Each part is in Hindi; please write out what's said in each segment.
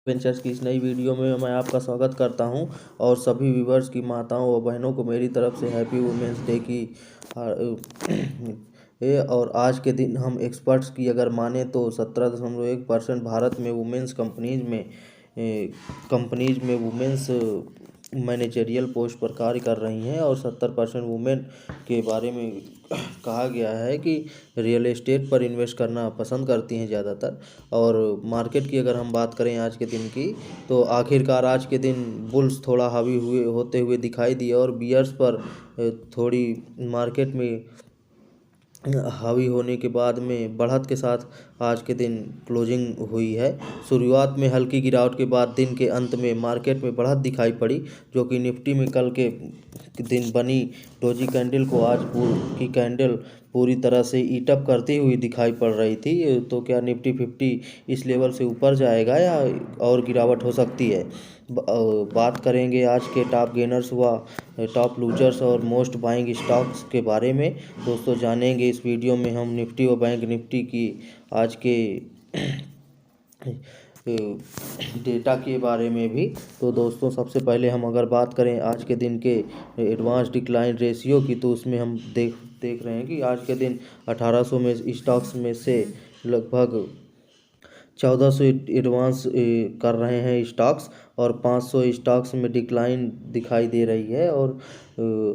वेंचर्स की इस नई वीडियो में मैं आपका स्वागत करता हूं और सभी व्यूवर्स की माताओं और बहनों को मेरी तरफ से हैप्पी वुमेंस डे की और आज के दिन हम एक्सपर्ट्स की अगर माने तो 17.1% भारत में वुमेंस कंपनीज में वुमेंस मैनेजरियल पोस्ट पर कार्य कर रही हैं और 70% वुमेन के बारे में कहा गया है कि रियल एस्टेट पर इन्वेस्ट करना पसंद करती हैं ज़्यादातर। और मार्केट की अगर हम बात करें आज के दिन की, तो आखिरकार आज के दिन बुल्स थोड़ा हावी होते हुए दिखाई दिए और बियर्स पर थोड़ी मार्केट में हावी होने के बाद में बढ़त के साथ आज के दिन क्लोजिंग हुई है। शुरुआत में हल्की गिरावट के बाद दिन के अंत में मार्केट में बढ़त दिखाई पड़ी, जो कि निफ्टी में कल के दिन बनी डोजी कैंडल को आज की कैंडल पूरी तरह से ईट अप करती हुई दिखाई पड़ रही थी। तो क्या निफ्टी 50 इस लेवल से ऊपर जाएगा या और गिरावट हो सकती है? बात करेंगे आज के टॉप गेनर्स व टॉप लूजर्स और मोस्ट बाइंग स्टॉक्स के बारे में। दोस्तों, जानेंगे इस वीडियो में हम निफ्टी व बैंक निफ्टी की आज के डेटा के बारे में भी। तो दोस्तों, सबसे पहले हम अगर बात करें आज के दिन के एडवांस डिक्लाइन रेशियो की, तो उसमें हम देख रहे हैं कि आज के दिन 1800 में स्टॉक्स में से लगभग 1400 एडवांस कर रहे हैं स्टॉक्स और 500 स्टॉक्स में डिक्लाइन दिखाई दे रही है। और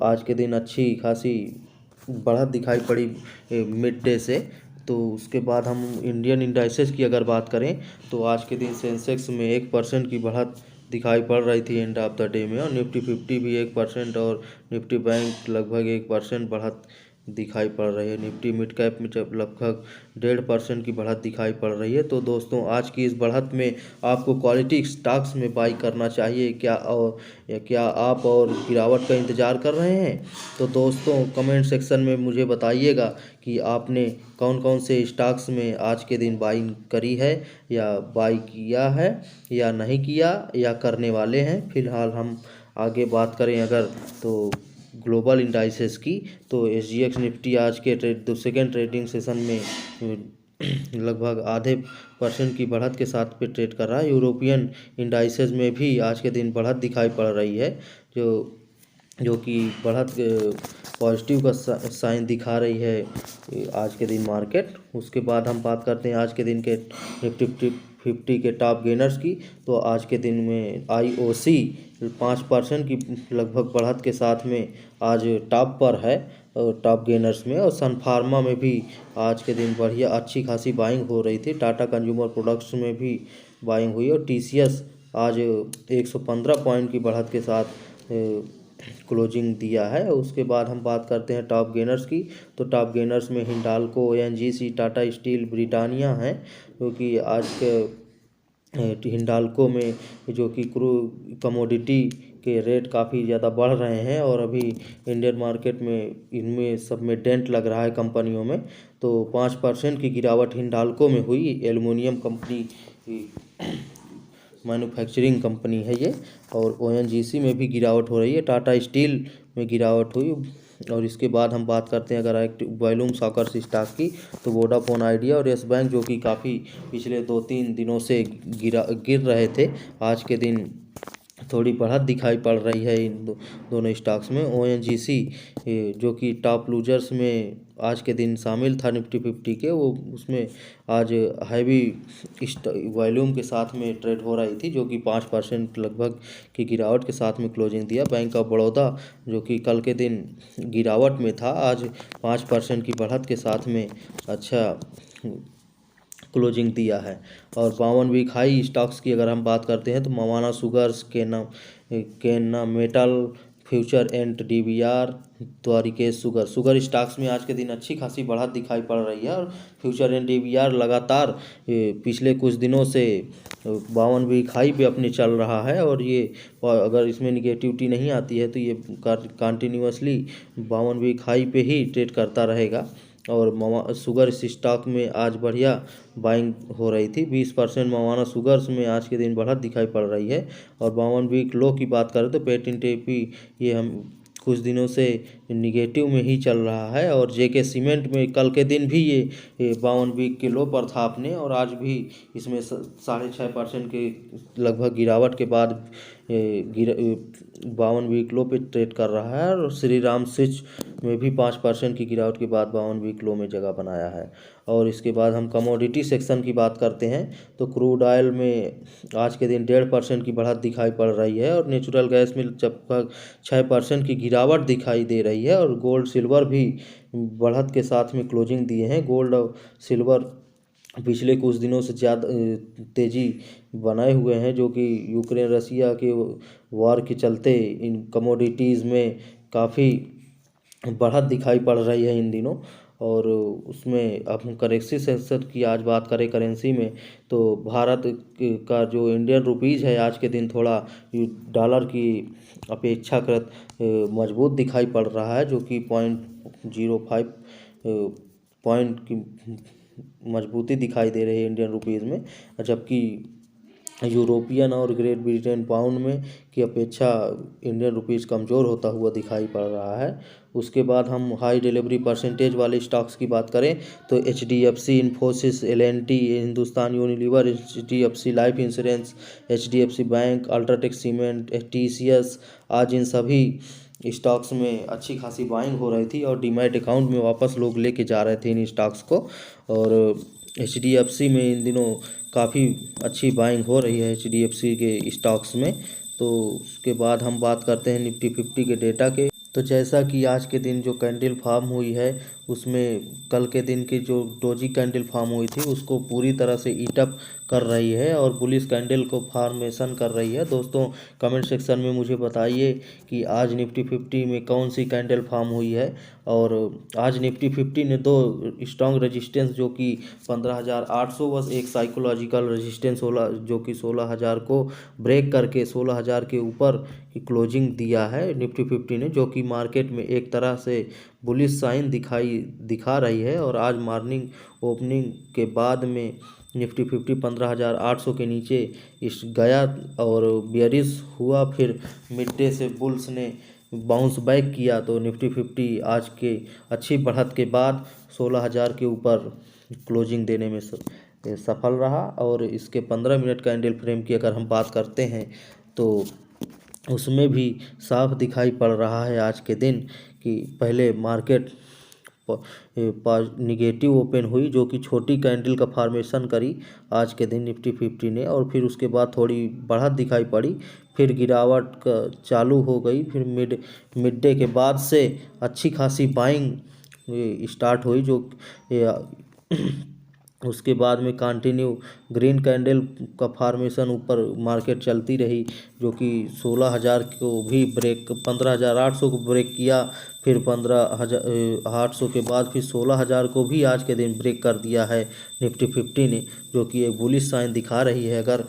आज के दिन अच्छी खासी बढ़त दिखाई पड़ी मिड डे से। तो उसके बाद हम इंडियन इंडाइसेस की अगर बात करें, तो आज के दिन सेंसेक्स में 1% की बढ़त दिखाई पड़ रही थी एंड ऑफ द डे में, और निफ्टी 50 भी 1% और निफ्टी बैंक लगभग 1% बढ़त दिखाई पड़ रही है। निफ्टी मिड कैप में जब लगभग 1.5% की बढ़त दिखाई पड़ रही है। तो दोस्तों, आज की इस बढ़त में आपको क्वालिटी स्टॉक्स में बाई करना चाहिए क्या, और या क्या आप और गिरावट का इंतज़ार कर रहे हैं? तो दोस्तों, कमेंट सेक्शन में मुझे बताइएगा कि आपने कौन कौन से स्टॉक्स में आज के दिन बाई करी है या बाई किया है या नहीं किया या करने वाले हैं। फिलहाल हम आगे बात करें अगर, तो ग्लोबल इंडाइसेस की, तो SGX निफ्टी आज के सेकेंड ट्रेडिंग सेशन में लगभग आधे % की बढ़त के साथ पे ट्रेड कर रहा है। यूरोपियन इंडाइसेस में भी आज के दिन बढ़त दिखाई पड़ रही है, जो कि बढ़त पॉजिटिव का साइन दिखा रही है आज के दिन मार्केट। उसके बाद हम बात करते हैं आज के दिन के निफ्टी 50 के टॉप गेनर्स की। तो आज के दिन में IOC 5% की लगभग बढ़त के साथ में आज टॉप पर है टॉप गेनर्स में। और सन फार्मा में भी आज के दिन बढ़िया अच्छी खासी बाइंग हो रही थी। टाटा कंज्यूमर प्रोडक्ट्स में भी बाइंग हुई और TCS आज 115 पॉइंट की बढ़त के साथ क्लोजिंग दिया है। उसके बाद हम बात करते हैं टॉप गेनर्स की। तो टॉप गेनर्स में Hindalco, ONGC, Tata steel, Britannia हैं, क्योंकि आज के हिंडाल्को में जो कि कमोडिटी के रेट काफ़ी ज़्यादा बढ़ रहे हैं और अभी इंडियन मार्केट में इनमें सब में डेंट लग रहा है कंपनियों में। तो 5% की गिरावट हिंडाल्को में हुई। एल्युमिनियम कंपनी मैन्युफैक्चरिंग कंपनी है ये। और ONGC में भी गिरावट हो रही है। टाटा स्टील में गिरावट हुई। और इसके बाद हम बात करते हैं अगर एक्टिव वॉल्यूम सॉकर्स स्टॉक की, तो वोडाफोन आइडिया और येस बैंक, जो कि काफ़ी पिछले 2-3 दिनों से गिर रहे थे, आज के दिन थोड़ी बढ़त दिखाई पड़ रही है इन दोनों स्टॉक्स में। ONGC जो कि टॉप लूजर्स में आज के दिन शामिल था निफ्टी 50 के, वो उसमें आज हैवी वॉल्यूम के साथ में ट्रेड हो रही थी, जो कि 5% लगभग की गिरावट के साथ में क्लोजिंग दिया। बैंक ऑफ बड़ौदा जो कि कल के दिन गिरावट में था, आज 5% की बढ़त के साथ में अच्छा क्लोजिंग दिया है। और 52 वीक हाई स्टॉक्स की अगर हम बात करते हैं, तो मवाना शुगर्स, केना metal, future and DBR, Dwarikesh sugar stocks में आज के दिन अच्छी खासी बढ़त दिखाई पड़ रही है। और फ्यूचर एंड DBR लगातार पिछले कुछ दिनों से 52 वीक हाई पे अपने चल रहा है और ये अगर इसमें निगेटिविटी नहीं आती है तो ये कंटिन्यूसली 52 वीक हाई पे ही ट्रेड करता रहेगा। और शुगर स्टॉक में आज बढ़िया बाइंग हो रही थी। 20% मवाना शुगर्स में आज के दिन बढ़त दिखाई पड़ रही है। और 52 वीक लो की बात करें तो पेटेंटेपी ये हम कुछ दिनों से निगेटिव में ही चल रहा है। और जेके सीमेंट में कल के दिन भी ये 52 वीक के लो पर था अपने, और आज भी इसमें 6.5% के लगभग गिरावट के बाद 52 वीक लो पे ट्रेड कर रहा है। और श्री राम स्विच में भी 5% की गिरावट के बाद 52 वीक लो में जगह बनाया है। और इसके बाद हम कमोडिटी सेक्शन की बात करते हैं तो क्रूड ऑयल में आज के दिन 1.5% की बढ़त दिखाई पड़ रही है, और नेचुरल गैस में लगभग 6% की गिरावट दिखाई दे रही है। और गोल्ड सिल्वर भी बढ़त के साथ में क्लोजिंग दिए हैं। गोल्ड और सिल्वर पिछले कुछ दिनों से ज़्यादा तेज़ी बनाए हुए हैं, जो कि यूक्रेन रसिया के वॉर के चलते इन कमोडिटीज़ में काफ़ी बढ़त दिखाई पड़ रही है इन दिनों। और उसमें अब हम करेंसी सेक्शन की आज बात करें करेंसी में, तो भारत का जो इंडियन रुपीज़ है आज के दिन थोड़ा डॉलर की अपेक्षाकृत मजबूत दिखाई पड़ रहा है, जो कि 0.05 पॉइंट की मजबूती दिखाई दे रही है इंडियन रुपीज़ में। जबकि यूरोपियन और ग्रेट ब्रिटेन पाउंड में की अपेक्षा इंडियन रुपीज़ कमज़ोर होता हुआ दिखाई पड़ रहा है। उसके बाद हम हाई डिलीवरी परसेंटेज वाले स्टॉक्स की बात करें तो HDFC, Infosys, L&T, Hindustan Unilever, HDFC life insurance, HDFC bank, UltraTech cement, TCS, आज इन सभी स्टॉक्स में अच्छी खासी बाइंग हो रही थी और डीमैट अकाउंट में वापस लोग लेके जा रहे थे इन स्टॉक्स को। और HDFC में इन दिनों काफ़ी अच्छी बाइंग हो रही है HDFC के स्टॉक्स में। तो उसके बाद हम बात करते हैं निफ्टी 50 के डेटा के। तो जैसा कि आज के दिन जो कैंडल फॉर्म हुई है उसमें कल के दिन की जो डोजी कैंडल फॉर्म हुई थी उसको पूरी तरह से ईट अप कर रही है और बुलिश कैंडल को फॉर्मेशन कर रही है। दोस्तों कमेंट सेक्शन में मुझे बताइए कि आज निफ्टी 50 में कौन सी कैंडल फॉर्म हुई है। और आज निफ्टी 50 ने दो स्ट्रॉन्ग रेजिस्टेंस जो कि 15,800 बस एक साइकोलॉजिकल रेजिस्टेंस 16 जो कि 16,000 को ब्रेक करके 16,000 के ऊपर की क्लोजिंग दिया है निफ्टी 50 ने, जो कि मार्केट में एक तरह से बुलिश साइन दिखा रही है। और आज मॉर्निंग ओपनिंग के बाद में निफ्टी 50 15,800 के नीचे गया और बियरिश हुआ, फिर मिड डे से बुल्स ने बाउंस बैक किया तो निफ्टी 50 आज के अच्छी बढ़त के बाद 16,000 के ऊपर क्लोजिंग देने में सफल रहा। और इसके 15 मिनट कैंडल फ्रेम की अगर हम बात करते हैं तो उसमें भी साफ दिखाई पड़ रहा है आज के दिन कि पहले मार्केट निगेटिव ओपन हुई जो कि छोटी कैंडल का फॉर्मेशन करी आज के दिन निफ्टी 50 ने, और फिर उसके बाद थोड़ी बढ़त दिखाई पड़ी, फिर गिरावट का चालू हो गई, फिर मिड डे के बाद से अच्छी खासी बाइंग स्टार्ट हुई जो उसके बाद में कंटिन्यू ग्रीन कैंडल का फॉर्मेशन ऊपर मार्केट चलती रही, जो कि 16,000 को भी ब्रेक 15,800 को ब्रेक किया, फिर 15,800 के बाद फिर 16,000 को भी आज के दिन ब्रेक कर दिया है निफ्टी 50 ने, जो कि एक बुलिश साइन दिखा रही है। अगर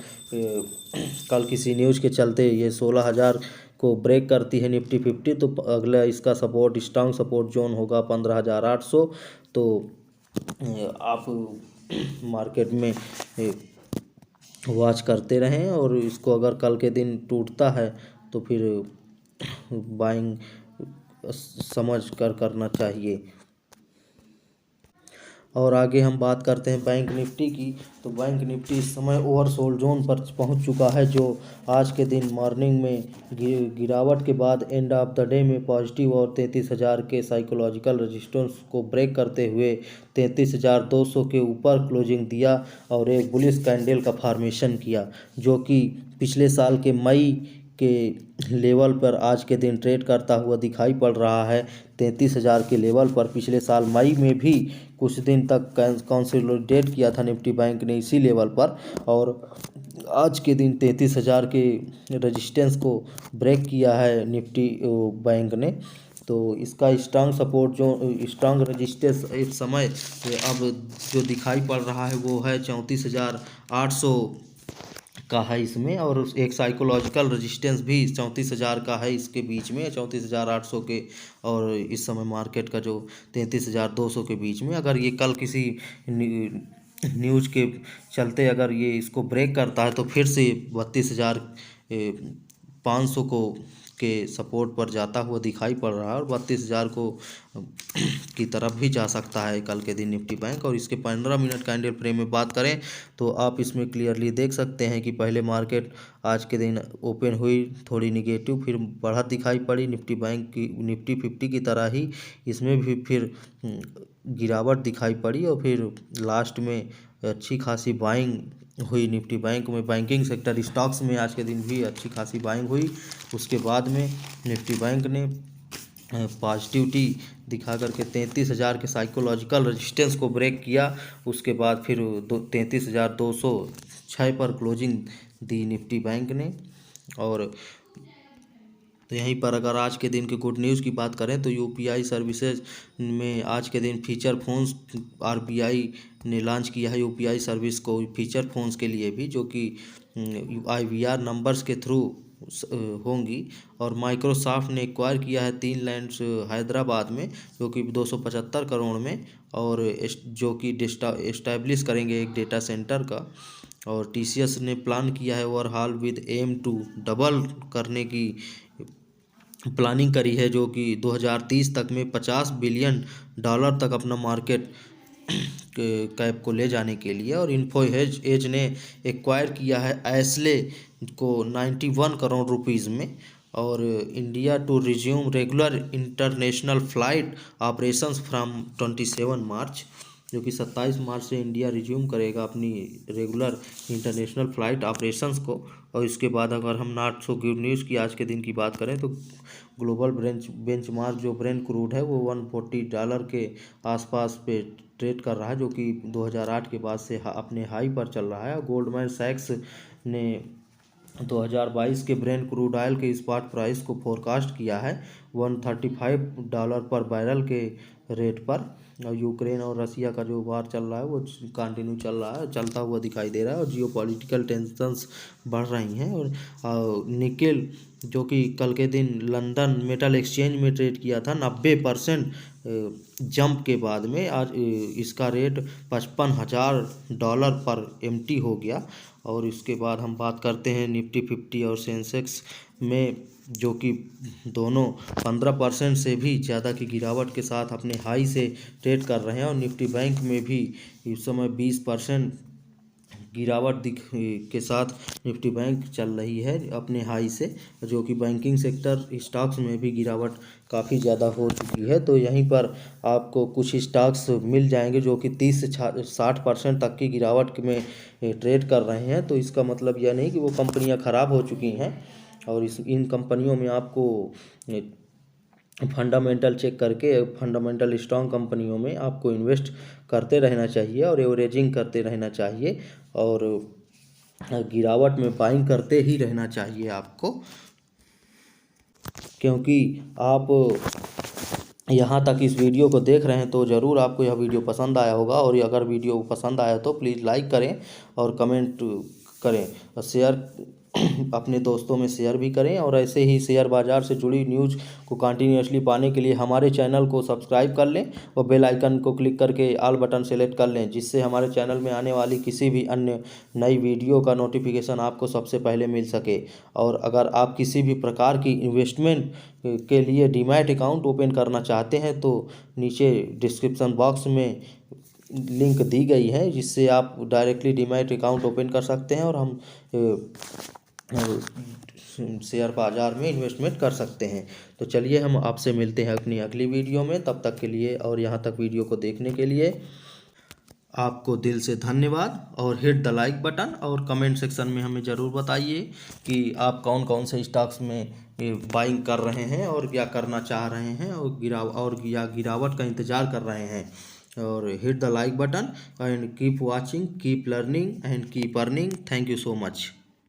कल किसी न्यूज़ के चलते ये 16,000 को ब्रेक करती है निफ्टी 50 तो अगला इसका सपोर्ट स्ट्रॉन्ग सपोर्ट जोन होगा 15,800। तो आप मार्केट में वॉच करते रहें और इसको अगर कल के दिन टूटता है तो फिर बाइंग समझ कर करना चाहिए। और आगे हम बात करते हैं बैंक निफ्टी की, तो बैंक निफ्टी इस समय ओवरसोल्ड जोन पर पहुंच चुका है, जो आज के दिन मॉर्निंग में गिरावट के बाद एंड ऑफ द डे में पॉजिटिव और 33,000 के साइकोलॉजिकल रेजिस्टेंस को ब्रेक करते हुए 33,200 के ऊपर क्लोजिंग दिया और एक बुलिश कैंडल का फॉर्मेशन किया, जो कि पिछले साल के मई के लेवल पर आज के दिन ट्रेड करता हुआ दिखाई पड़ रहा है 33,000 के लेवल पर। पिछले साल मई में भी कुछ दिन तक कंसोलिडेट किया था निफ्टी बैंक ने इसी लेवल पर, और आज के दिन 33,000 के रेजिस्टेंस को ब्रेक किया है निफ्टी बैंक ने। तो इसका स्ट्रॉन्ग सपोर्ट जो स्ट्रॉन्ग रेजिस्टेंस इस समय अब जो दिखाई पड़ रहा है वो है 34,800 का है इसमें, और एक साइकोलॉजिकल रेजिस्टेंस भी 34,000 का है इसके बीच में 34,800 के, और इस समय मार्केट का जो 33,200 के बीच में। अगर ये कल किसी न्यूज़ के चलते अगर ये इसको ब्रेक करता है तो फिर से 32,000 500 को के सपोर्ट पर जाता हुआ दिखाई पड़ रहा है और 32,000 को की तरफ भी जा सकता है कल के दिन निफ्टी बैंक। और इसके 15 मिनट कैंडल फ्रेम में बात करें तो आप इसमें क्लियरली देख सकते हैं कि पहले मार्केट आज के दिन ओपन हुई थोड़ी निगेटिव, फिर बढ़त दिखाई पड़ी निफ्टी बैंक की, निफ्टी 50 की तरह ही इसमें भी फिर गिरावट दिखाई पड़ी और फिर लास्ट में अच्छी खासी बाइंग हुई निफ्टी बैंक में। बैंकिंग सेक्टर स्टॉक्स में आज के दिन भी अच्छी खासी बाइंग हुई। उसके बाद में निफ्टी बैंक ने पॉजिटिविटी दिखा करके 33,000 के साइकोलॉजिकल रेजिस्टेंस को ब्रेक किया। उसके बाद फिर 33,206 पर क्लोजिंग दी निफ्टी बैंक ने। और तो यहीं पर अगर आज के दिन के गुड न्यूज़ की बात करें तो यूपीआई सर्विसेज में आज के दिन फीचर फोन्स आरबीआई ने लॉन्च किया है यूपीआई सर्विस को फीचर फोन्स के लिए भी, जो कि आईवीआर नंबर्स के थ्रू होंगी। और माइक्रोसॉफ्ट ने एक्वायर किया है 3 लैंड्स हैदराबाद में जो कि 275 करोड़ में, और जो कि एस्टैब्लिश करेंगे एक डेटा सेंटर का। और टीसीएस ने प्लान किया है overhaul with aim to double करने की प्लानिंग करी है, जो कि 2030 तक में $50 बिलियन तक अपना मार्केट कैप को ले जाने के लिए। और इन्फो एज ने एक्वायर किया है एस्ले को 91 करोड़ रुपीज़ में। और India to resume regular international flight operations from 27 March, जो कि 27 मार्च से इंडिया रिज्यूम करेगा अपनी रेगुलर इंटरनेशनल फ़्लाइट ऑपरेशंस को। और इसके बाद अगर हम नॉट सो गुड न्यूज़ की आज के दिन की बात करें तो ग्लोबल बेंचमार्क जो ब्रेंट क्रूड है वो $140 के आसपास पे ट्रेड कर रहा है, जो कि 2008 के बाद से अपने हाई पर चल रहा है। गोल्डमैन सैक्स ने 2022 के ब्रेंट क्रूड ऑयल के स्पॉट प्राइस को फोरकास्ट किया है $135 पर बैरल के रेट पर। और यूक्रेन और रसिया का जो वार चल रहा है वो कंटिन्यू चल रहा है, चलता हुआ दिखाई दे रहा है, और जियोपॉलिटिकल टेंशंस बढ़ रही हैं। और निकेल जो कि कल के दिन लंदन मेटल एक्सचेंज में ट्रेड किया था 90% जंप के बाद में आज इसका रेट $55,000 पर एमटी हो गया। और इसके बाद हम बात करते हैं निफ्टी 50 और सेंसेक्स में, जो कि दोनों 15% से भी ज़्यादा की गिरावट के साथ अपने हाई से ट्रेड कर रहे हैं। और निफ्टी बैंक में भी इस समय 20% गिरावट के साथ निफ्टी बैंक चल रही है अपने हाई से, जो कि बैंकिंग सेक्टर स्टॉक्स में भी गिरावट काफ़ी ज़्यादा हो चुकी है। तो यहीं पर आपको कुछ स्टॉक्स मिल जाएंगे जो कि 30 से 60% तक की गिरावट में ट्रेड कर रहे हैं। तो इसका मतलब यह नहीं कि वो कंपनियां ख़राब हो चुकी हैं। और इन कंपनियों में आपको फंडामेंटल चेक करके फंडामेंटल स्ट्रॉन्ग कंपनियों में आपको इन्वेस्ट करते रहना चाहिए और एवरेजिंग करते रहना चाहिए, और गिरावट में बाइंग करते ही रहना चाहिए आपको, क्योंकि आप यहाँ तक इस वीडियो को देख रहे हैं तो ज़रूर आपको यह वीडियो पसंद आया होगा। और अगर वीडियो पसंद आया तो प्लीज़ लाइक करें और कमेंट करें और शेयर अपने दोस्तों में शेयर भी करें। और ऐसे ही शेयर बाज़ार से जुड़ी न्यूज़ को कंटिन्यूसली पाने के लिए हमारे चैनल को सब्सक्राइब कर लें और बेल आइकन को क्लिक करके ऑल बटन सेलेक्ट कर लें, जिससे हमारे चैनल में आने वाली किसी भी अन्य नई वीडियो का नोटिफिकेशन आपको सबसे पहले मिल सके। और अगर आप किसी भी प्रकार की इन्वेस्टमेंट के लिए डीमैट अकाउंट ओपन करना चाहते हैं तो नीचे डिस्क्रिप्शन बॉक्स में लिंक दी गई है, जिससे आप डायरेक्टली डीमैट अकाउंट ओपन कर सकते हैं और हम शेयर बाज़ार में इन्वेस्टमेंट कर सकते हैं। तो चलिए हम आपसे मिलते हैं अपनी अगली वीडियो में, तब तक के लिए और यहाँ तक वीडियो को देखने के लिए आपको दिल से धन्यवाद। और हिट द लाइक बटन और कमेंट सेक्शन में हमें ज़रूर बताइए कि आप कौन कौन से स्टॉक्स में बाइंग कर रहे हैं और क्या करना चाह रहे हैं और गिरावट का इंतज़ार कर रहे हैं। और hit the like button and keep watching, keep learning and keep earning. Thank you so much.